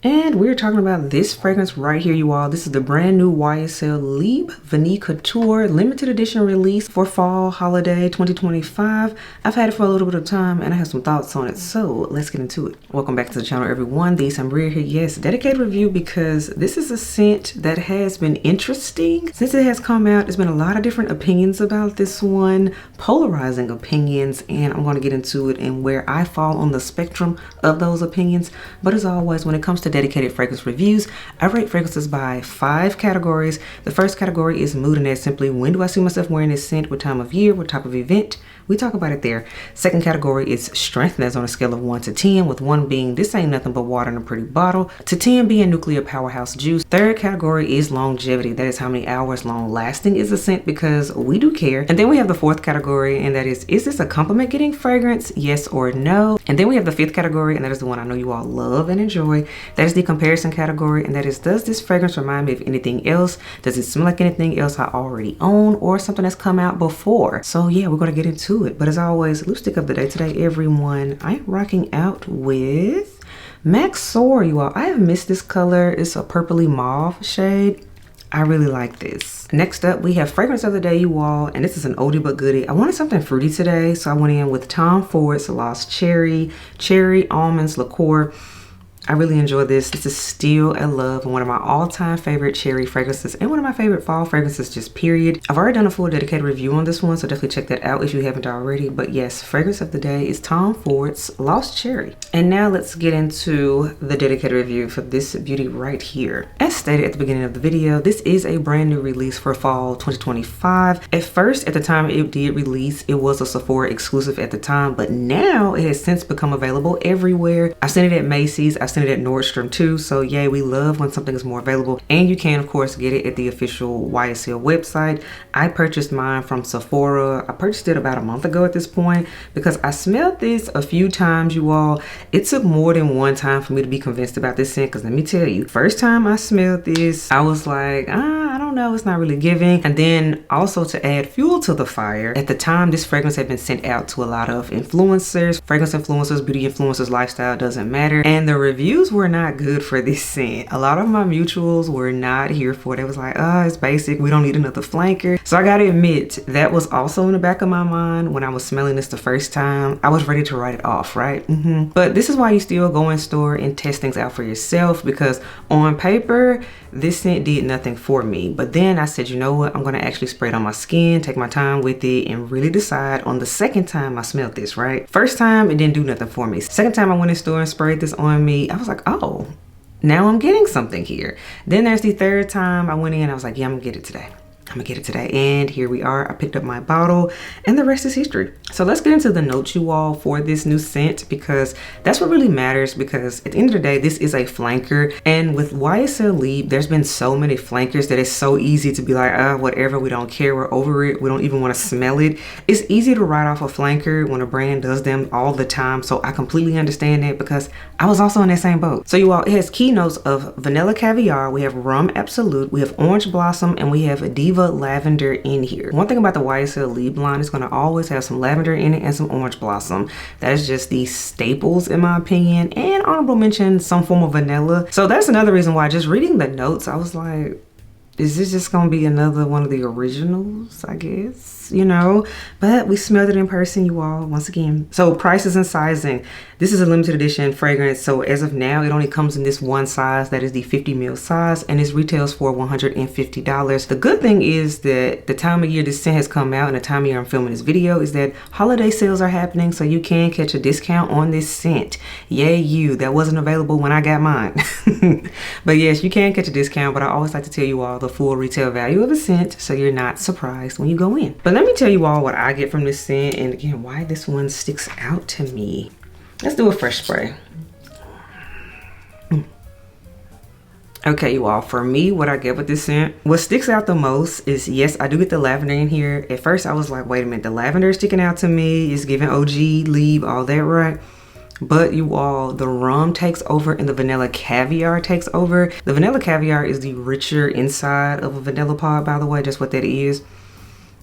And we're talking about this fragrance right here, you all. This is the brand new YSL Libre Vanille Couture limited edition release for fall holiday 2025. I've had it for a little bit of time and I have some thoughts on it, so let's get into it. Welcome back to the channel, everyone. The SANTAMARIA here. Yes, dedicated review because this is a scent that has been interesting since it has come out. There's been a lot of different opinions about this one, polarizing opinions, and I'm going to get into it and where I fall on the spectrum of those opinions. But as always, when it comes to dedicated fragrance reviews, I rate fragrances by 5 categories. The first category is mood, and that's simply when do I see myself wearing this scent, what time of year, what type of event. We talk about it there. Second category is strength, and that's on a scale of 1 to 10, with 1 being this ain't nothing but water in a pretty bottle, to 10 being nuclear powerhouse juice. Third category is longevity, that is how many hours long lasting is the scent, because we do care. And then we have the fourth category, and that is this a compliment getting fragrance, yes or no? And then we have the fifth category, and that is the one I know you all love and enjoy. That is the comparison category, and that is, does this fragrance remind me of anything else? Does it smell like anything else I already own or something that's come out before? So yeah, we're gonna get into it. But as always, lipstick of the day today, everyone, I'm rocking out with Maxaroma, you all. I have missed this color. It's a purpley mauve shade. I really like this. Next up, we have fragrance of the day, you all, and this is an oldie but goodie. I wanted something fruity today, so I went in with Tom Ford's Lost Cherry, Almonds, Liqueur. I really enjoy this. This is still a love and one of my all-time favorite cherry fragrances and one of my favorite fall fragrances, just period. I've already done a full dedicated review on this one, so definitely check that out if you haven't already. But yes, fragrance of the day is Tom Ford's Lost Cherry. And now let's get into the dedicated review for this beauty right here. As stated at the beginning of the video, this is a brand new release for fall 2025. At first, at the time it did release, it was a Sephora exclusive at the time, but now it has since become available everywhere. I've seen it at Macy's, I've seen it at Nordstrom too, so yay, we love when something is more available. And you can of course get it at the official YSL website. I purchased mine from Sephora. I purchased it about a month ago at this point because I smelled this a few times, you all. It took more than one time for me to be convinced about this scent, because let me tell you, first time I smelled this, I was like, I don't know, it's not really giving. And then also, to add fuel to the fire, at the time this fragrance had been sent out to a lot of influencers, fragrance influencers, beauty influencers, lifestyle, doesn't matter, and the reviews were not good for this scent. A lot of my mutuals were not here for it. It was like, oh, it's basic, we don't need another flanker. So I gotta admit, that was also in the back of my mind when I was smelling this the first time. I was ready to write it off, right? But this is why you still go in store and test things out for yourself, because on paper this scent did nothing for me. But then I said, you know what, I'm gonna actually spray it on my skin, take my time with it, and really decide on the second time I smelled this, right? First time, it didn't do nothing for me. Second time I went in store and sprayed this on me, I was like, oh, now I'm getting something here. Then there's the third time I went in, I was like, yeah, I'm gonna get it today. I'm gonna get it today. And here we are. I picked up my bottle and the rest is history. So let's get into the notes, you all, for this new scent, because that's what really matters, because at the end of the day, this is a flanker. And with YSL Libre, there's been so many flankers that it's so easy to be like, whatever, we don't care, we're over it, we don't even want to smell it. It's easy to write off a flanker when a brand does them all the time. So I completely understand that, because I was also in that same boat. So you all, it has key notes of vanilla caviar, we have rum absolute, we have orange blossom, and we have Diva lavender in here. One thing about the YSL Libre line is going to always have some lavender in it and some orange blossom. That is just the staples in my opinion, and honorable mention, some form of vanilla. So that's another reason why, just reading the notes, I was like, is this just gonna be another one of the originals, I guess, you know? But we smelled it in person, you all, once again. So prices and sizing. This is a limited edition fragrance, so as of now, it only comes in this one size, that is the 50 ml size, and it retails for $150. The good thing is that the time of year this scent has come out and the time of year I'm filming this video is that holiday sales are happening, so you can catch a discount on this scent. Yay you, that wasn't available when I got mine. But yes, you can catch a discount, but I always like to tell you all the full retail value of a scent so you're not surprised when you go in. But let me tell you all what I get from this scent, and again, why this one sticks out to me. Let's do a fresh spray. Okay, you all, for me, what I get with this scent, what sticks out the most is, yes, I do get the lavender in here. At first I was like, wait a minute, the lavender is sticking out to me, it's giving OG, Libre, all that, right? But you all, the rum takes over and the vanilla caviar takes over. The vanilla caviar is the richer inside of a vanilla pod, by the way, just what that is.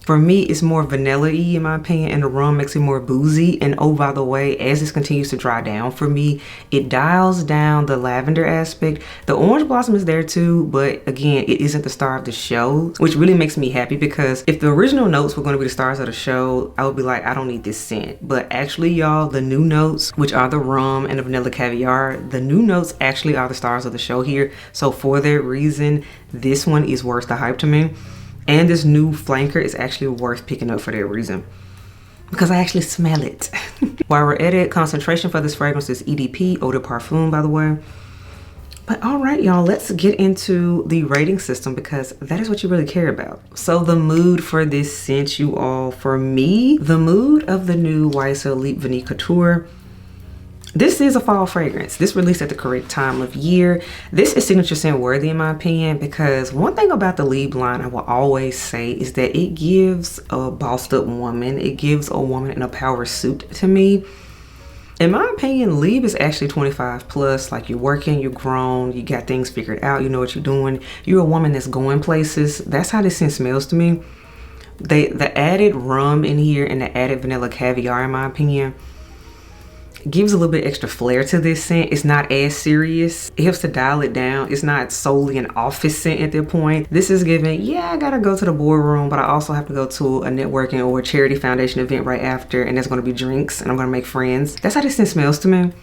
For me, it's more vanilla-y in my opinion, and the rum makes it more boozy. And oh, by the way, as this continues to dry down for me, it dials down the lavender aspect. The orange blossom is there too, but again, it isn't the star of the show, which really makes me happy, because if the original notes were going to be the stars of the show, I would be like, I don't need this scent. But actually, y'all, the new notes, which are the rum and the vanilla caviar, the new notes actually are the stars of the show here. So for that reason, this one is worth the hype to me. And this new flanker is actually worth picking up for that reason, because I actually smell it. While we're at it, concentration for this fragrance is EDP, Eau de Parfum, by the way. But all right, y'all, let's get into the rating system, because that is what you really care about. So the mood for this scent, you all, for me, the mood of the new YSL Libre Vanille Couture. This is a fall fragrance. This released at the correct time of year. This is signature scent worthy in my opinion, because one thing about the Libre line I will always say is that it gives a bossed up woman. It gives a woman in a power suit to me. In my opinion, Libre is actually 25 plus. Like, you're working, you're grown, you got things figured out, you know what you're doing. You're a woman that's going places. That's how this scent smells to me. The added rum in here and the added vanilla caviar, in my opinion, gives a little bit extra flair to this scent. It's not as serious. It helps to dial it down. It's not solely an office scent at that point. This is giving, yeah, I gotta go to the boardroom, but I also have to go to a networking or a charity foundation event right after, and there's gonna be drinks and I'm gonna make friends. That's how this scent smells to me.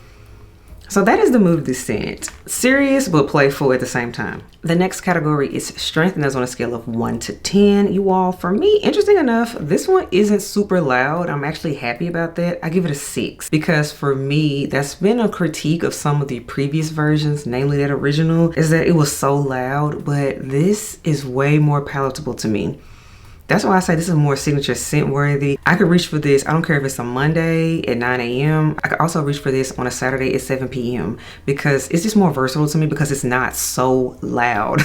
So that is the mood of this scent. Serious but playful at the same time. The next category is strength, and that's on a scale of 1 to 10. You all, for me, interesting enough, this one isn't super loud. I'm actually happy about that. I give it a 6, because for me, that's been a critique of some of the previous versions, namely that original, is that it was so loud, but this is way more palatable to me. That's why I say this is more signature scent worthy. I could reach for this, I don't care if it's a Monday at 9 a.m. I could also reach for this on a Saturday at 7 p.m. because it's just more versatile to me, because it's not so loud.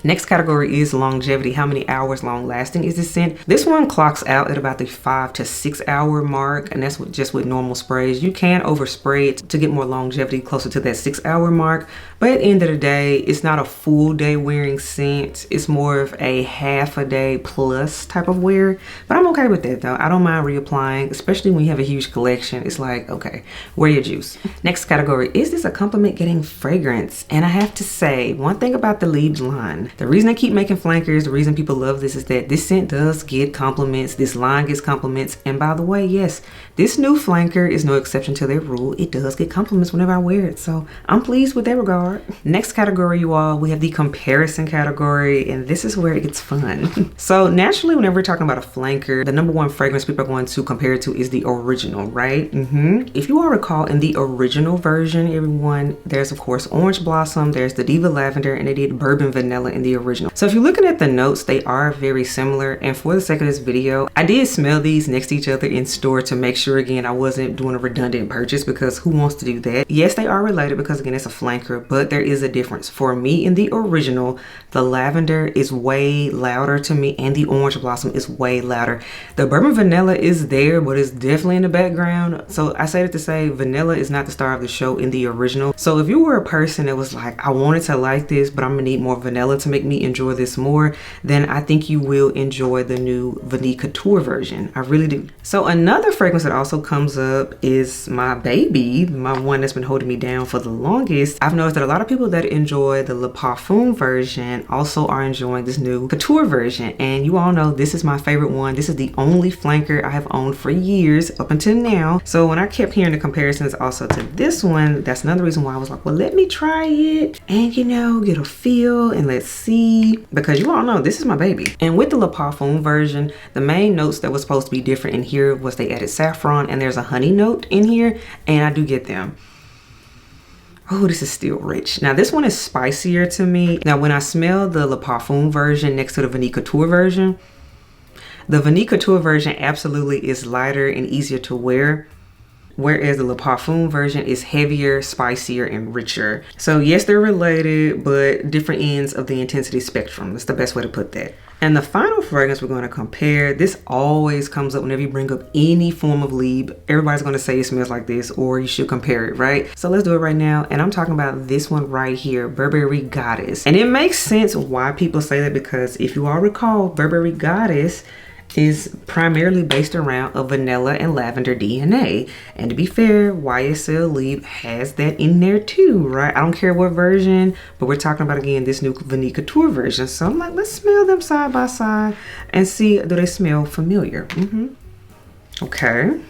Next category is longevity. How many hours long lasting is this scent? This one clocks out at about the 5 to 6 hour mark, and that's just with normal sprays. You can overspray it to get more longevity closer to that 6 hour mark, but at the end of the day, it's not a full day wearing scent. It's more of a half a day plus type of wear, but I'm okay with that though. I don't mind reapplying, especially when you have a huge collection. It's like, okay, wear your juice. Next category, is this a compliment getting fragrance? And I have to say, one thing about the Libre line, the reason I keep making flankers, the reason people love this, is that this scent does get compliments. This line gets compliments. And by the way, yes, this new flanker is no exception to their rule. It does get compliments whenever I wear it, so I'm pleased with that regard. Next category, you all, we have the comparison category, and this is where it gets fun. So naturally, whenever we're talking about a flanker, the number one fragrance people are going to compare it to is the original, right? If you all recall, in the original version, everyone, there's of course orange blossom, there's the diva lavender, and they did bourbon vanilla in the original. So if you're looking at the notes, they are very similar. And for the sake of this video, I did smell these next to each other in store to make sure, again, I wasn't doing a redundant purchase, because who wants to do that? Yes, they are related, because again, it's a flanker, but there is a difference. For me, in the original, the lavender is way louder to me, and the orange blossom is way louder. The bourbon vanilla is there, but it's definitely in the background. So I say that to say vanilla is not the star of the show in the original. So if you were a person that was like, I wanted to like this, but I'm gonna need more vanilla to make me enjoy this more, then I think you will enjoy the new Vanille Couture version. I really do. So another fragrance that also comes up is my baby, my one that's been holding me down for the longest. I've noticed that a lot of people that enjoy the Le Parfum version also are enjoying this new Couture version. And you all know this is my favorite one. This is the only flanker I have owned for years up until now. So when I kept hearing the comparisons also to this one, that's another reason why I was like, well, let me try it and, you know, get a feel and let's see, because you all know this is my baby. And with the Le Parfum version, the main notes that was supposed to be different in here was they added saffron, and there's a honey note in here, and I do get them. Oh, this is still rich. Now this one is spicier to me. Now when I smell the Le Parfum version next to the Vanille Couture version, the Vanille Couture version absolutely is lighter and easier to wear, whereas the Le Parfum version is heavier, spicier, and richer. So yes, they're related, but different ends of the intensity spectrum. That's the best way to put that. And the final fragrance we're going to compare, this always comes up whenever you bring up any form of Libre. Everybody's going to say it smells like this, or you should compare it, right? So let's do it right now. And I'm talking about this one right here, Burberry Goddess. And it makes sense why people say that, because if you all recall, Burberry Goddess is primarily based around a vanilla and lavender DNA. And to be fair, YSL Libre has that in there too, right? I don't care what version, but we're talking about, again, this new Vanille Couture version. So I'm like, let's smell them side by side and see, do they smell familiar? Okay.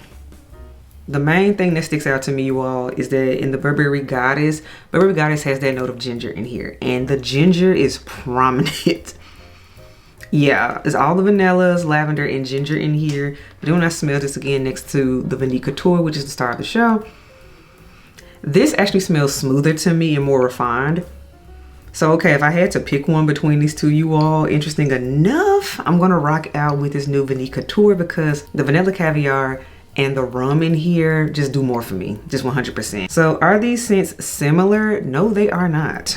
The main thing that sticks out to me, you all, is that in the Burberry Goddess has that note of ginger in here, and the ginger is prominent. Yeah, it's all the vanillas, lavender, and ginger in here. But then when I smell this again next to the Vanille Couture, which is the star of the show, this actually smells smoother to me and more refined. So, okay, if I had to pick one between these two, you all, interesting enough, I'm gonna rock out with this new Vanille Couture because the vanilla caviar and the rum in here just do more for me, just 100%. So are these scents similar? No, they are not.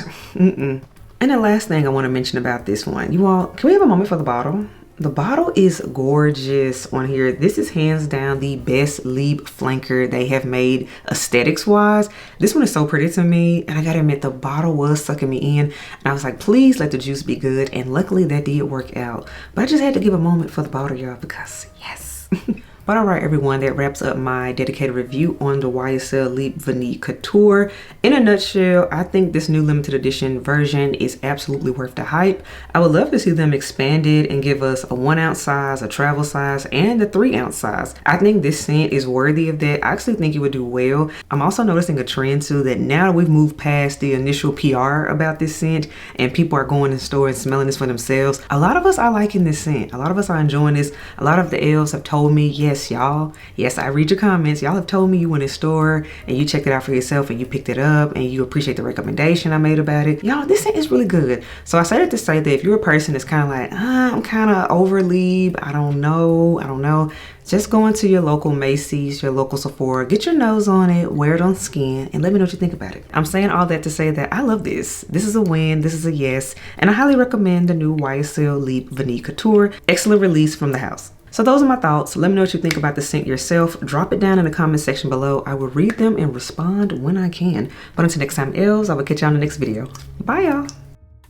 And the last thing I want to mention about this one, you all, can we have a moment for the bottle? The bottle is gorgeous on here. This is hands down the best Libre flanker they have made aesthetics wise. This one is so pretty to me, and I gotta admit the bottle was sucking me in, and I was like, please let the juice be good, and luckily that did work out. But I just had to give a moment for the bottle, y'all, because yes. But all right, everyone, that wraps up my dedicated review on the YSL Libre Vanille Couture. In a nutshell, I think this new limited edition version is absolutely worth the hype. I would love to see them expanded and give us a 1 ounce size, a travel size, and a 3 ounce size. I think this scent is worthy of that. I actually think it would do well. I'm also noticing a trend too that now we've moved past the initial PR about this scent and people are going in store and smelling this for themselves. A lot of us are liking this scent. A lot of us are enjoying this. A lot of the elves have told me, yes, y'all, yes, I read your comments. Y'all have told me you went in store and you checked it out for yourself and you picked it up and you appreciate the recommendation I made about it. Y'all, this scent is really good. So I say that to say that if you're a person that's kind of like, I'm kind of over Libre, I don't know, just go into your local Macy's, your local Sephora, get your nose on it, wear it on skin, and let me know what you think about it. I'm saying all that to say that I love this. This is a win, this is a yes, and I highly recommend the new YSL Libre Vanille Couture. Excellent release from the house. So those are my thoughts. Let me know what you think about the scent yourself. Drop it down in the comment section below. I will read them and respond when I can. But until next time, elves, I will catch you on the next video. Bye, y'all.